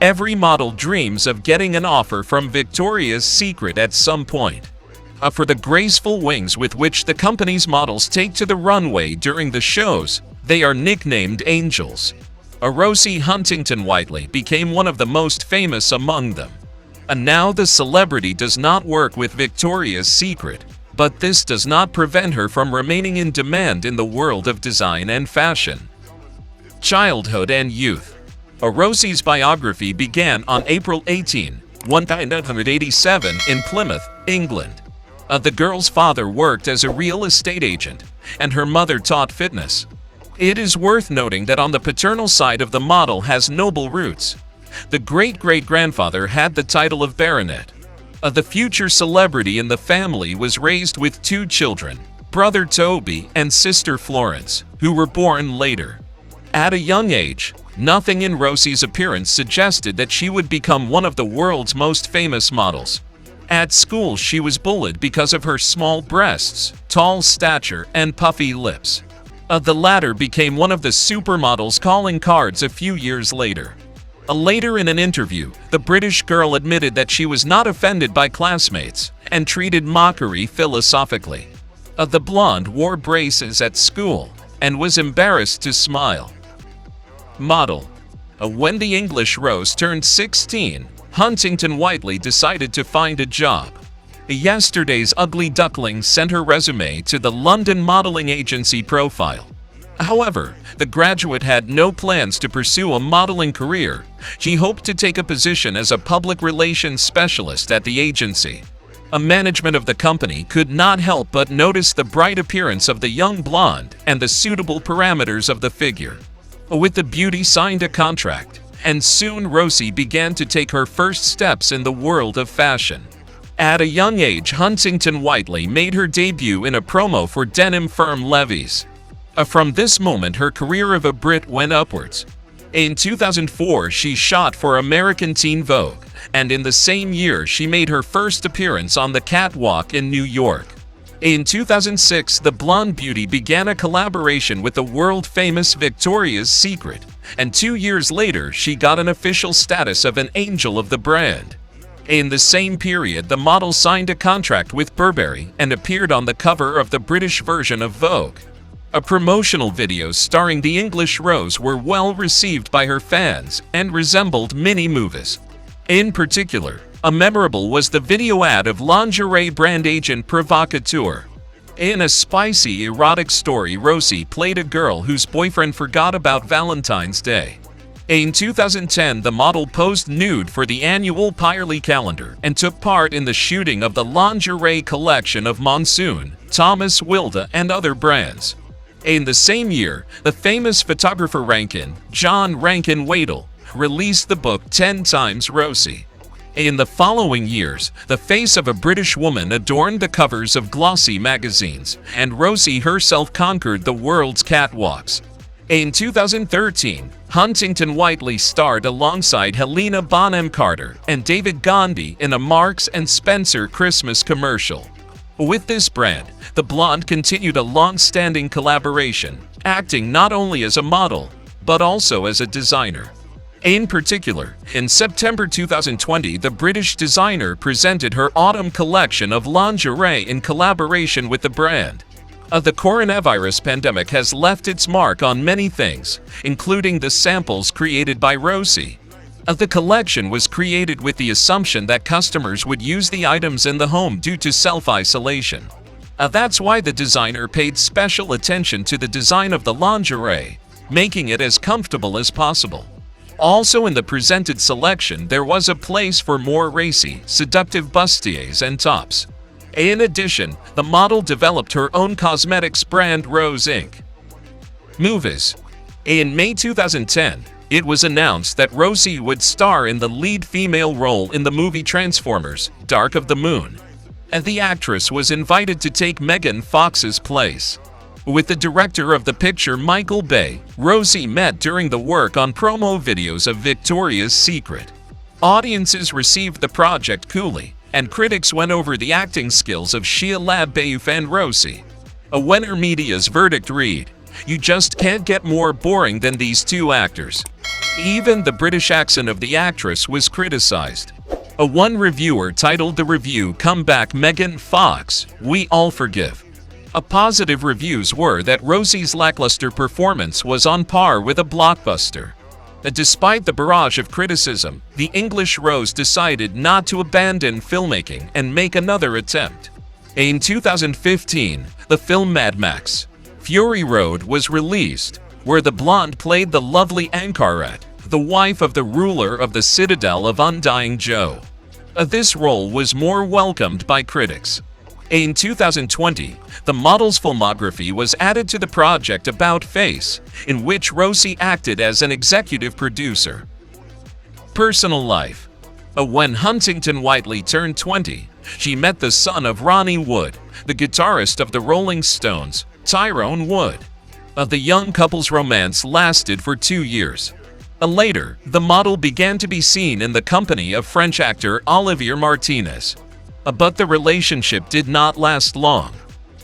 Every model dreams of getting an offer from Victoria's Secret at some point. For the graceful wings with which the company's models take to the runway during the shows, they are nicknamed angels. Rosie Huntington-Whiteley became one of the most famous among them. And now the celebrity does not work with Victoria's Secret, but this does not prevent her from remaining in demand in the world of design and fashion. Childhood and youth. Rosie's biography began on April 18, 1987 in Plymouth, England. The girl's father worked as a real estate agent, and her mother taught fitness. It is worth noting that on the paternal side of the model has noble roots. The great-great-grandfather had the title of baronet. The future celebrity in the family was raised with 2 children, brother Toby and sister Florence, who were born later. At a young age, nothing in Rosie's appearance suggested that she would become one of the world's most famous models. At school, she was bullied because of her small breasts, tall stature, and puffy lips. The latter became one of the supermodels' calling cards a few years later. Later in an interview, the British girl admitted that she was not offended by classmates and treated mockery philosophically. The blonde wore braces at school and was embarrassed to smile. Model. When the English Rose turned 16, Huntington-Whiteley decided to find a job. Yesterday's ugly duckling sent her resume to the London modeling agency Profile. However, the graduate had no plans to pursue a modeling career. She hoped to take a position as a public relations specialist at the agency. Management of the company could not help but notice the bright appearance of the young blonde and the suitable parameters of the figure. With the beauty signed a contract, and soon Rosie began to take her first steps in the world of fashion. At a young age, Huntington-Whiteley made her debut in a promo for denim firm Levi's. From this moment, her career of a Brit went upwards. In 2004, she shot for American Teen Vogue, and in the same year, she made her first appearance on the catwalk in New York. In 2006, the blonde beauty began a collaboration with the world-famous Victoria's Secret, and 2 years later, she got an official status of an angel of the brand. In the same period, the model signed a contract with Burberry and appeared on the cover of the British version of Vogue. Promotional videos starring the English Rose were well received by her fans and resembled mini-movies. In particular, a memorable was the video ad of lingerie brand agent Provocateur. In a spicy, erotic story, Rosie played a girl whose boyfriend forgot about Valentine's Day. In 2010, the model posed nude for the annual Pirelli calendar and took part in the shooting of the lingerie collection of Monsoon, Thomas Wilda, and other brands. In the same year, the famous photographer John Rankin Waddell, released the book 10 Times Rosie. In the following years, the face of a British woman adorned the covers of glossy magazines, and Rosie herself conquered the world's catwalks. In 2013, Huntington-Whiteley starred alongside Helena Bonham Carter and David Gandhi in a Marks & Spencer Christmas commercial. With this brand, the blonde continued a long-standing collaboration, acting not only as a model, but also as a designer. In particular, in September 2020, the British designer presented her autumn collection of lingerie in collaboration with the brand. The coronavirus pandemic has left its mark on many things, including the samples created by Rosie. The collection was created with the assumption that customers would use the items in the home due to self-isolation. That's why the designer paid special attention to the design of the lingerie, making it as comfortable as possible. Also in the presented selection, there was a place for more racy, seductive bustiers and tops. In addition, the model developed her own cosmetics brand Rose Inc. Movies. In May 2010, it was announced that Rosie would star in the lead female role in the movie Transformers: Dark of the Moon, and the actress was invited to take Megan Fox's place. With the director of the picture, Michael Bay, Rosie met during the work on promo videos of Victoria's Secret. Audiences received the project coolly, and critics went over the acting skills of Shia LaBeouf and Rosie. When her media's verdict read, "You just can't get more boring than these two actors." Even the British accent of the actress was criticized. One reviewer titled the review "Come Back Megan Fox, We All Forgive." Positive reviews were that Rosie's lackluster performance was on par with a blockbuster. Despite the barrage of criticism, the English Rose decided not to abandon filmmaking and make another attempt. In 2015, the film Mad Max: Fury Road was released, where the blonde played the lovely Ankaret, the wife of the ruler of the Citadel of Undying Joe. This role was more welcomed by critics. In 2020, the model's filmography was added to the project About Face, in which Rosie acted as an executive producer. Personal life. When Huntington-Whiteley turned 20, she met the son of Ronnie Wood, the guitarist of the Rolling Stones, Tyrone Wood. The young couple's romance lasted for 2 years. Later, the model began to be seen in the company of French actor Olivier Martinez. But the relationship did not last long.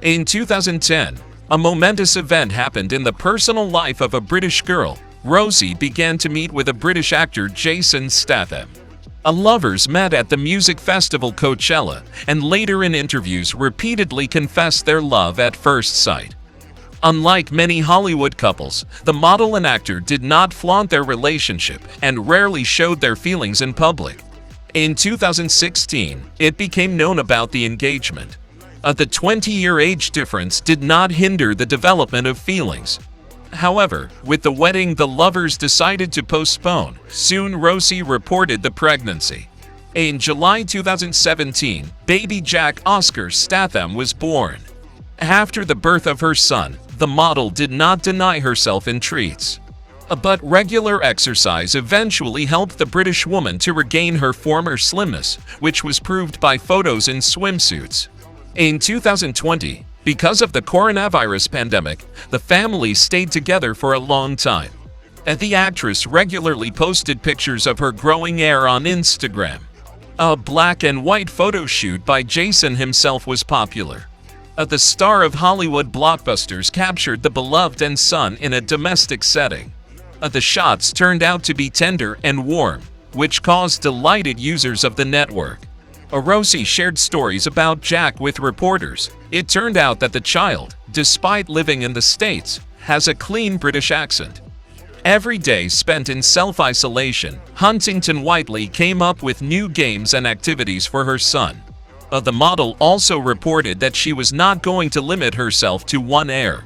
In 2010, a momentous event happened in the personal life of a British girl. Rosie began to meet with a British actor, Jason Statham. Lovers met at the music festival Coachella and later in interviews repeatedly confessed their love at first sight. Unlike many Hollywood couples, the model and actor did not flaunt their relationship and rarely showed their feelings in public. In 2016, it became known about the engagement. The 20-year age difference did not hinder the development of feelings. However, with the wedding the lovers decided to postpone. Soon Rosie reported the pregnancy. In July 2017, baby Jack Oscar Statham was born. After the birth of her son, the model did not deny herself in treats. But regular exercise eventually helped the British woman to regain her former slimness, which was proved by photos in swimsuits. In 2020, because of the coronavirus pandemic, the family stayed together for a long time. The actress regularly posted pictures of her growing hair on Instagram. A black and white photo shoot by Jason himself was popular. The star of Hollywood blockbusters captured the beloved and son in a domestic setting. The shots turned out to be tender and warm, which caused delighted users of the network. Rosie shared stories about Jack with reporters. It turned out that the child, despite living in the States, has a clean British accent. Every day spent in self-isolation, Huntington-Whiteley came up with new games and activities for her son. The model also reported that she was not going to limit herself to one heir.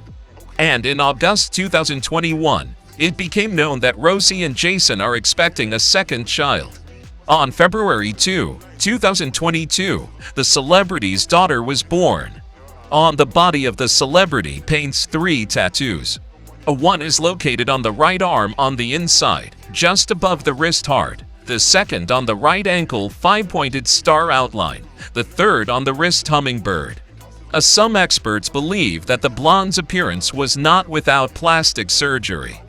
And in August 2021, it became known that Rosie and Jason are expecting a second child. On February 2, 2022, the celebrity's daughter was born. On the body of the celebrity paints 3 tattoos. One is located on the right arm on the inside, just above the wrist heart. The second on the right ankle 5-pointed star outline. The third on the wrist hummingbird. Some experts believe that the blonde's appearance was not without plastic surgery.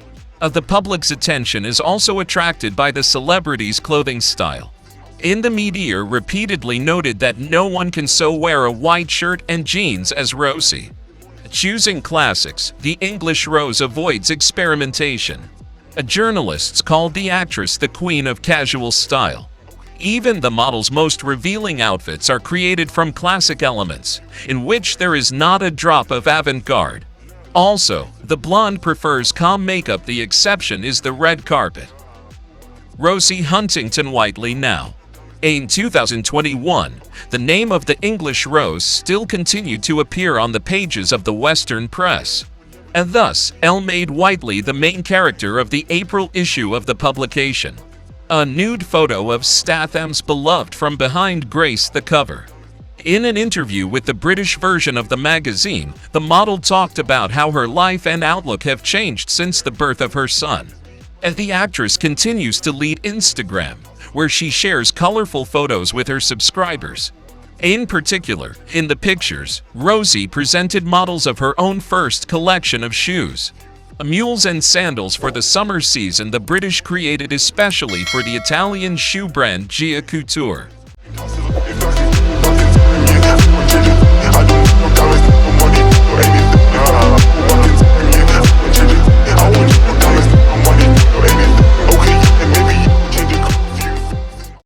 The public's attention is also attracted by the celebrity's clothing style. In the media repeatedly noted that no one can so wear a white shirt and jeans as Rosie. Choosing classics, the English Rose avoids experimentation. Journalists called the actress the queen of casual style. Even the model's most revealing outfits are created from classic elements, in which there is not a drop of avant-garde. Also, the blonde prefers calm makeup. The exception is the red carpet. Rosie Huntington-Whiteley now. In 2021, the name of the English Rose still continued to appear on the pages of the Western press. And thus, Elle made Whiteley the main character of the April issue of the publication. A nude photo of Statham's beloved from behind graced the cover. In an interview with the British version of the magazine, the model talked about how her life and outlook have changed since the birth of her son. And the actress continues to lead Instagram, where she shares colorful photos with her subscribers. In particular, in the pictures, Rosie presented models of her own first collection of shoes. Mules and sandals for the summer season the British created especially for the Italian shoe brand Gia Couture.